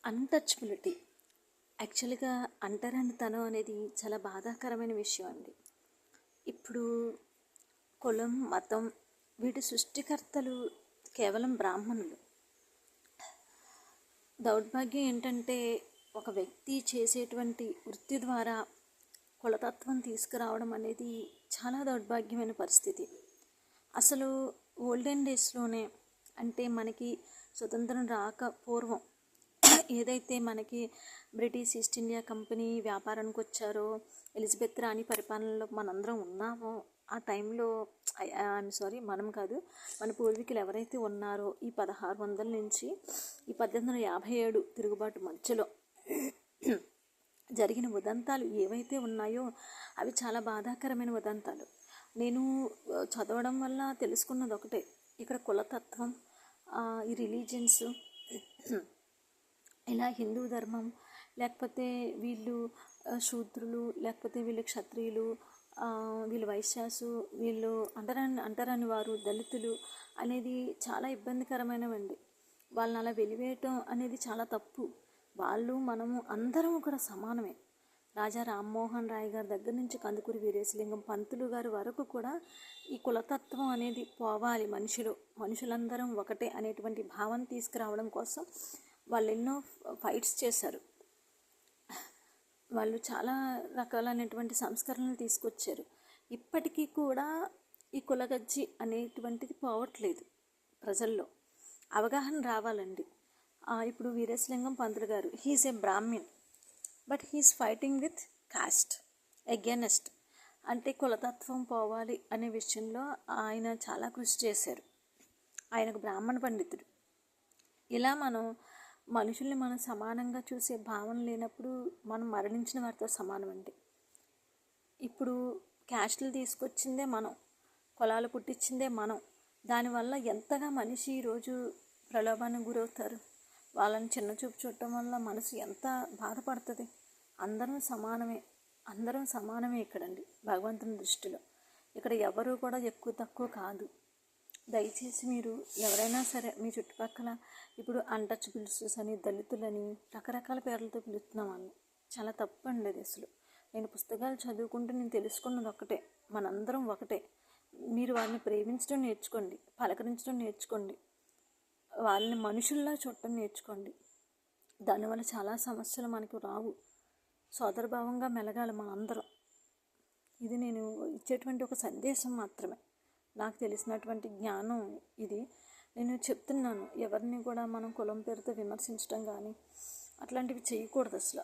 Untouchability యాక్చువల్గా అంటరానితనం అనేది చాలా బాధాకరమైన విషయం అండి. ఇప్పుడు కులం, మతం వీటి సృష్టికర్తలు కేవలం బ్రాహ్మణులు. దౌర్భాగ్యం ఏంటంటే ఒక వ్యక్తి చేసేటువంటి వృత్తి ద్వారా కులతత్వం తీసుకురావడం అనేది చాలా దౌర్భాగ్యమైన పరిస్థితి. అసలు ఓల్డెన్ డేస్లోనే అంటే మనకి స్వతంత్రం రాక పూర్వం ఏదైతే మనకి బ్రిటిష్ ఈస్ట్ ఇండియా కంపెనీ వ్యాపారానికి వచ్చారో, ఎలిజబెత్ రాణి పరిపాలనలో మనందరం ఉన్నామో ఆ టైంలో మనం కాదు, మన పూర్వీకులు ఎవరైతే ఉన్నారో ఈ 1600 నుంచి ఈ 1857 తిరుగుబాటు మధ్యలో జరిగిన ఉదంతాలు ఏవైతే ఉన్నాయో అవి చాలా బాధాకరమైన ఉదంతాలు. నేను చదవడం వల్ల తెలుసుకున్నది ఒకటే, ఇక్కడ కులతత్వం, ఈ రిలీజియన్స్, ఇలా హిందూ ధర్మం, లేకపోతే వీళ్ళు శూద్రులు, లేకపోతే వీళ్ళు క్షత్రియులు, వీళ్ళు వైశ్యాసు, వీళ్ళు అంటరాని వారు, దళితులు అనేది చాలా ఇబ్బందికరమైనవండి. వాళ్ళని అలా వెలివేయటం అనేది చాలా తప్పు. వాళ్ళు మనము అందరం కూడా సమానమే. రాజా రామ్మోహన్ రాయ్ గారి దగ్గర నుంచి కందుకూరి వీరేశలింగం పంతులు గారి వరకు కూడా ఈ కులతత్వం అనేది పోవాలి, మనుషులందరం ఒకటే అనేటువంటి భావన తీసుకురావడం కోసం వాళ్ళు ఎన్నో ఫైట్స్ చేశారు. వాళ్ళు చాలా రకాలైనటువంటి సంస్కరణలు తీసుకొచ్చారు. ఇప్పటికీ కూడా ఈ కులగజ్జి అనేటువంటిది పోవట్లేదు. ప్రజల్లో అవగాహన రావాలండి. ఇప్పుడు Veeresalingam Pantulu garu, he's a brahmin, but he's fighting with caste against. అంటే కులతత్వం పోవాలి అనే విషయంలో ఆయన చాలా కృషి చేశారు. ఆయనకు బ్రాహ్మణ పండితుడు. ఇలా మనుషుల్ని మనం సమానంగా చూసే భావన లేనప్పుడు మనం మరణించిన వారితో సమానం అండి. ఇప్పుడు క్యాస్టులు తీసుకొచ్చిందే మనం, కులాలు పుట్టించిందే మనం. దానివల్ల ఎంతగా మనిషి ఈరోజు ప్రలోభానికి గురవుతారు. వాళ్ళని చిన్న చూపు చూడటం వల్ల మనసు ఎంత బాధపడుతుంది. అందరం సమానమే ఇక్కడండి భగవంతుని దృష్టిలో. ఇక్కడ ఎవరు కూడా ఎక్కువ తక్కువ కాదు. దయచేసి మీరు ఎవరైనా సరే మీ చుట్టుపక్కల ఇప్పుడు అన్టచబుల్స్ అని, దళితులని రకరకాల పేర్లతో పిలుస్తున్నాం అని, చాలా తప్పు అండి అది. అసలు నేను పుస్తకాలు చదువుకుంటూ నేను తెలుసుకున్నది ఒకటే, మనందరం ఒకటే. మీరు వారిని ప్రేమించడం నేర్చుకోండి, పలకరించడం నేర్చుకోండి, వాళ్ళని మనుషుల్లా చూడటం నేర్చుకోండి. దానివల్ల చాలా సమస్యలు మనకు రావు. సోదరభావంగా మెలగాలి మనందరం. ఇది నేను ఇచ్చేటువంటి ఒక సందేశం మాత్రమే. నాకు తెలిసినటువంటి జ్ఞానం ఇది నేను చెప్తున్నాను. ఎవరిని కూడా మనం కులం పేరుతో విమర్శించడం కానీ అట్లాంటివి చేయకూడదు అసలు.